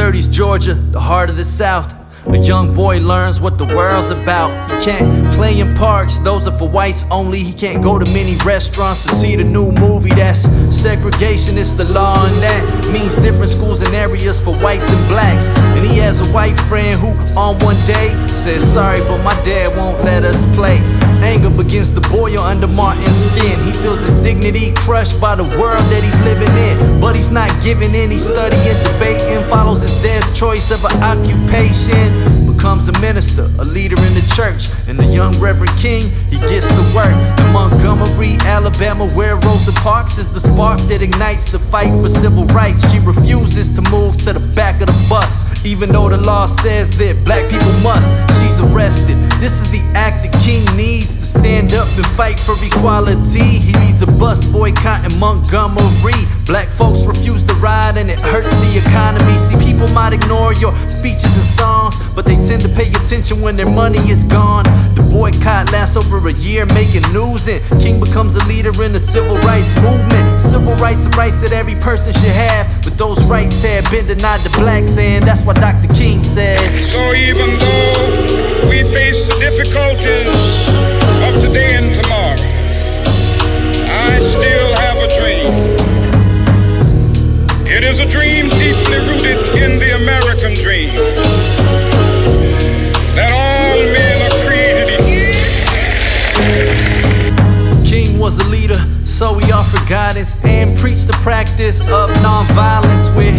30s Georgia, the heart of the South. A young boy learns what the world's about. He can't play in parks, those are for whites only. He can't go to many restaurants to see the new movie. That's segregation, it's the law, and that means different schools and areas for whites and blacks. And he has a white friend who on one day says, sorry, but my dad won't let us play. Anger begins to boil under Martin's skin. He feels his dignity crushed by the world that he's living in. But he's not giving in, he's studying, debating, follows his dad's choice of an occupation. Becomes a minister, a leader in the church. And the young Reverend King, he gets to work in Montgomery, Alabama, where Rosa Parks is the spark that ignites the fight for civil rights. She refuses to move to the back of the bus, even though the law says that black people must. She's arrested. This is the act that King needs to stand up and fight for equality. He leads a bus boycott in Montgomery. Black folks refuse to ride and it hurts the economy. See, people might ignore your speeches and songs, but they tend to pay attention when their money is gone. The boycott lasts over a year, making news, and King becomes a leader in the civil rights movement. Civil rights are rights that every person should have, but those rights have been denied to blacks, and that's what Dr. King says. So even though we face the difficulties of today and tomorrow, I still have a dream. It is a dream deeply rooted in the American dream, that all men are created equal. King was a leader, so he offered guidance and preached the practice of nonviolence with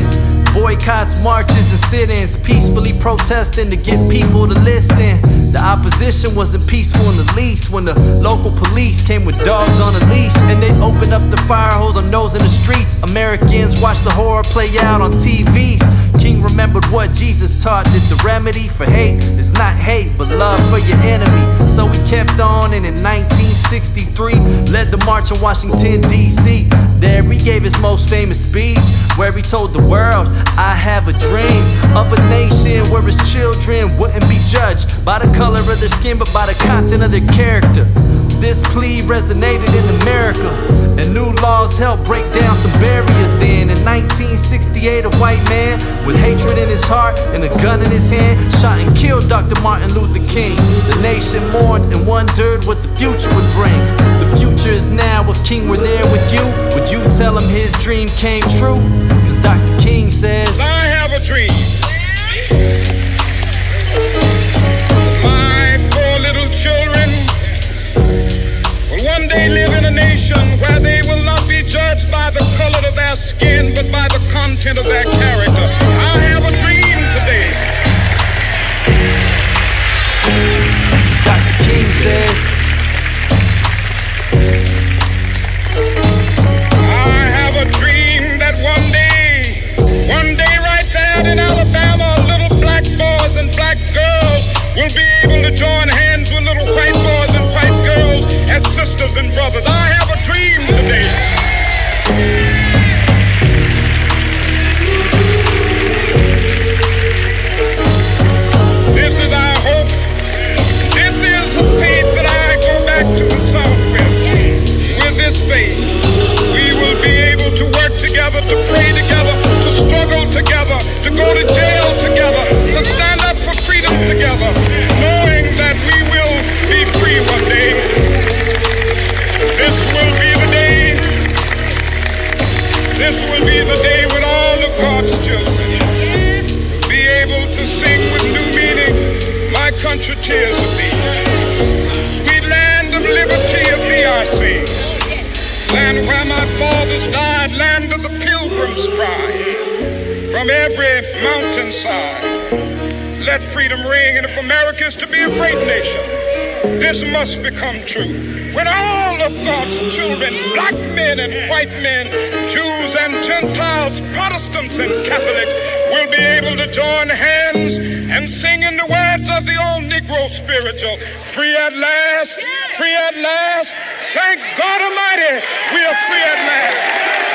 boycotts, marches, and sit-ins, peacefully protesting to get people to listen. The opposition wasn't peaceful in the least when the local police came with dogs on a leash, and they opened up the fire hose on those in the streets. Americans watched the horror play out on TVs. King remembered what Jesus taught, that the remedy for hate is not hate, but love for your enemy. So he kept on, and in 1963 led the march in Washington, D.C. There he gave his most famous speech, where he told the world, I have a dream of a nation where its children wouldn't be judged by the color of their skin, but by the content of their character. This plea resonated in America, and new laws helped break down some barriers then. In 1968, a white man with hatred in his heart and a gun in his hand shot and killed Dr. Martin Luther King. The nation mourned and wondered what the future would bring. The future is now. If King were there with you, would you tell him his dream came true? Cause Dr. King says, I have a dream. One day live in a nation where they will not be judged by the color of their skin, but by the content of their character. I have a dream today. Dr. King says, I have a dream that one day right there in Alabama, little black boys and black girls will be able to join hands with little white boys and white girls as sisters and brothers. I have a dream today. This is our hope. This is the faith that I go back to the South with. With this faith, we will be able to work together, to pray together, to struggle together, to go to jail together, to stand up for freedom together, knowing that we will be free one day. This will be the day. This will be the day when all of God's children will be able to sing with new meaning, my country, tears of thee. Sweet land of liberty of thee I sing. Land where my fathers died, land of the pilgrim's pride. From every mountainside, let freedom ring. And if America is to be a great nation, this must become true. When all of God's children, black men and white men, Jews and Gentiles, Protestants and Catholics, will be able to join hands and sing in the words of the old Negro spiritual, free at last, free at last. Thank God Almighty, we are free at last.